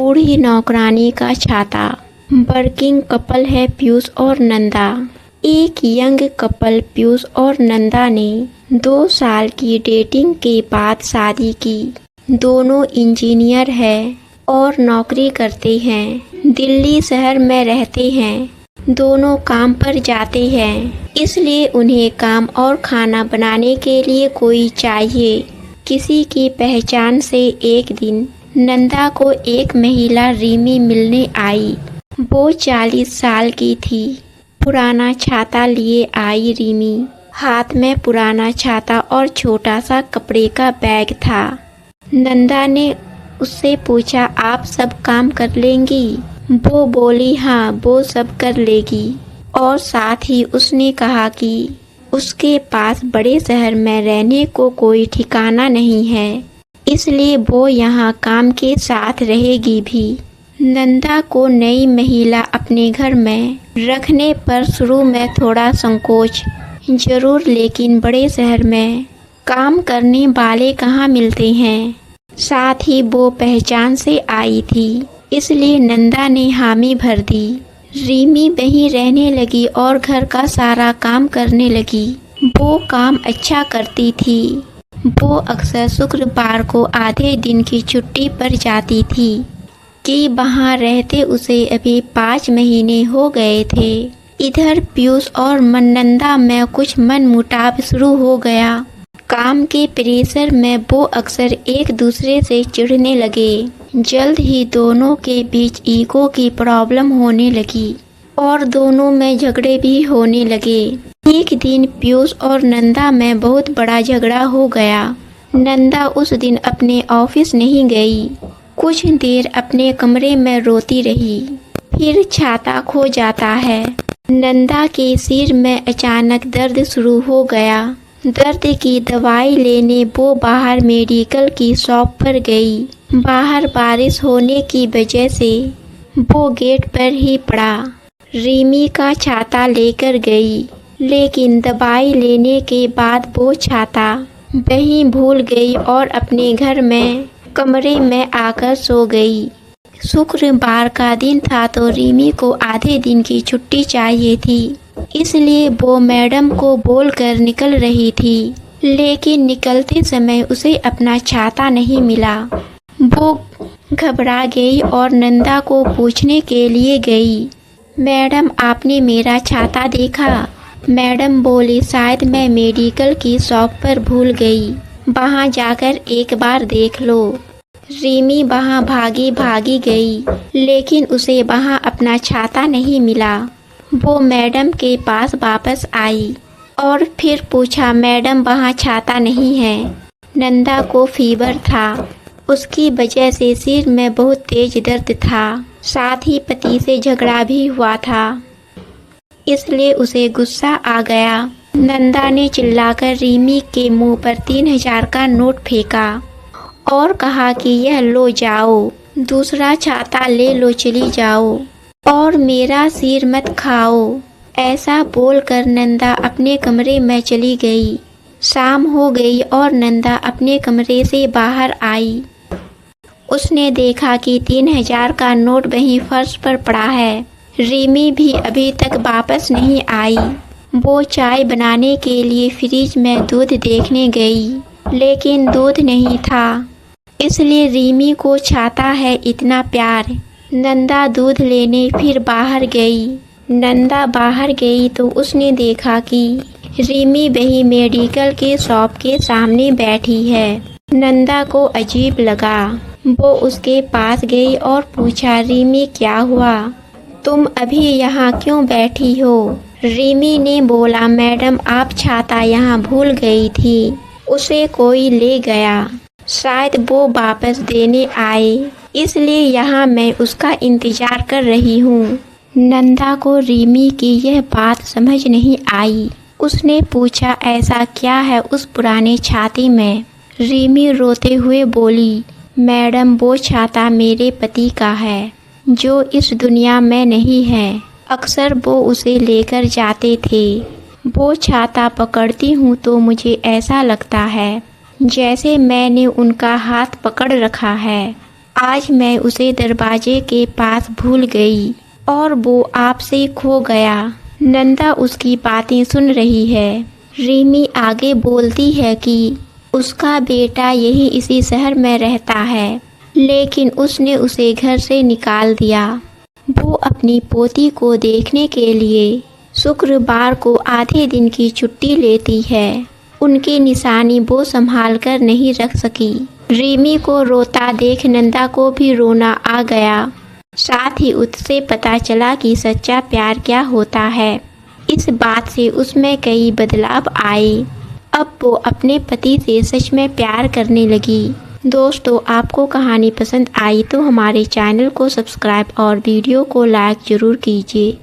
बूढ़ी नौकरानी का छाता। वर्किंग कपल है पीयूष और नंदा। एक यंग कपल पीयूष और नंदा ने 2 साल की डेटिंग के बाद शादी की। दोनों इंजीनियर हैं और नौकरी करते हैं। दिल्ली शहर में रहते हैं। दोनों काम पर जाते हैं, इसलिए उन्हें काम और खाना बनाने के लिए कोई चाहिए। किसी की पहचान से एक दिन नंदा को एक महिला रीमी मिलने आई। वो 40 साल की थी। पुराना छाता लिए आई रीमी। हाथ में पुराना छाता और छोटा सा कपड़े का बैग था। नंदा ने उससे पूछा, आप सब काम कर लेंगी? वो बोली, हाँ वो सब कर लेगी। और साथ ही उसने कहा कि उसके पास बड़े शहर में रहने को कोई ठिकाना नहीं है, इसलिए वो यहाँ काम के साथ रहेगी भी। नंदा को नई महिला अपने घर में रखने पर शुरू में थोड़ा संकोच जरूर, लेकिन बड़े शहर में काम करने वाले कहाँ मिलते हैं। साथ ही वो पहचान से आई थी, इसलिए नंदा ने हामी भर दी। रीमी वहीं रहने लगी और घर का सारा काम करने लगी। वो काम अच्छा करती थी। वो अक्सर शुक्रवार को आधे दिन की छुट्टी पर जाती थी कि वहाँ रहते उसे अभी 5 महीने हो गए थे। इधर पीयूष और नंदा में कुछ मनमुटाव शुरू हो गया। काम के प्रेशर में वो अक्सर एक दूसरे से चिढ़ने लगे। जल्द ही दोनों के बीच ईगो की प्रॉब्लम होने लगी और दोनों में झगड़े भी होने लगे। एक दिन पीयूष और नंदा में बहुत बड़ा झगड़ा हो गया। नंदा उस दिन अपने ऑफिस नहीं गई। कुछ देर अपने कमरे में रोती रही। फिर छाता खो जाता है। नंदा के सिर में अचानक दर्द शुरू हो गया। दर्द की दवाई लेने वो बाहर मेडिकल की शॉप पर गई। बाहर बारिश होने की वजह से वो गेट पर ही पड़ा। रीमी का छाता लेकर गई, लेकिन दवाई लेने के बाद वो छाता वहीं भूल गई और अपने घर में कमरे में आकर सो गई। शुक्रवार का दिन था तो रीमी को आधे दिन की छुट्टी चाहिए थी, इसलिए वो मैडम को बोलकर निकल रही थी, लेकिन निकलते समय उसे अपना छाता नहीं मिला। वो घबरा गई और नंदा को पूछने के लिए गई, मैडम आपने मेरा छाता देखा? मैडम बोली, शायद मैं मेडिकल की शॉप पर भूल गई, वहाँ जाकर एक बार देख लो। रीमी वहाँ भागी भागी गई, लेकिन उसे वहाँ अपना छाता नहीं मिला। वो मैडम के पास वापस आई और फिर पूछा, मैडम वहाँ छाता नहीं है। नंदा को फीवर था, उसकी वजह से सिर में बहुत तेज दर्द था। साथ ही पति से झगड़ा भी हुआ था, इसलिए उसे गुस्सा आ गया। नंदा ने चिल्लाकर रीमी के मुंह पर 3000 का नोट फेंका और कहा कि यह लो जाओ, दूसरा छाता ले लो, चली जाओ और मेरा सिर मत खाओ। ऐसा बोलकर नंदा अपने कमरे में चली गई। शाम हो गई और नंदा अपने कमरे से बाहर आई। उसने देखा कि 3000 का नोट वहीं फर्श पर पड़ा है। रीमी भी अभी तक वापस नहीं आई। वो चाय बनाने के लिए फ्रिज में दूध देखने गई, लेकिन दूध नहीं था, इसलिए रीमी को छाता है इतना प्यार। नंदा दूध लेने फिर बाहर गई। नंदा बाहर गई तो उसने देखा कि रीमी वही मेडिकल के शॉप के सामने बैठी है। नंदा को अजीब लगा। वो उसके पास गई और पूछा, रीमी क्या हुआ? तुम अभी यहाँ क्यों बैठी हो? रीमी ने बोला, मैडम आप छाता यहाँ भूल गई थी, उसे कोई ले गया, शायद वो वापस देने आए, इसलिए यहाँ मैं उसका इंतजार कर रही हूँ। नंदा को रीमी की यह बात समझ नहीं आई। उसने पूछा, ऐसा क्या है उस पुराने छाते में? रीमी रोते हुए बोली, मैडम वो छाता मेरे पति का है, जो इस दुनिया में नहीं है। अक्सर वो उसे लेकर जाते थे। वो छाता पकड़ती हूँ तो मुझे ऐसा लगता है जैसे मैंने उनका हाथ पकड़ रखा है। आज मैं उसे दरवाजे के पास भूल गई और वो आपसे खो गया। नंदा उसकी बातें सुन रही है। रिमी आगे बोलती है कि उसका बेटा यही इसी शहर में रहता है, लेकिन उसने उसे घर से निकाल दिया। वो अपनी पोती को देखने के लिए शुक्रवार को आधे दिन की छुट्टी लेती है। उनकी निशानी वो संभाल कर नहीं रख सकी। रिमी को रोता देख नंदा को भी रोना आ गया। साथ ही उससे पता चला कि सच्चा प्यार क्या होता है। इस बात से उसमें कई बदलाव आए। अब वो अपने पति से सच में प्यार करने लगी। दोस्तों, आपको कहानी पसंद आई तो हमारे चैनल को सब्सक्राइब और वीडियो को लाइक ज़रूर कीजिए।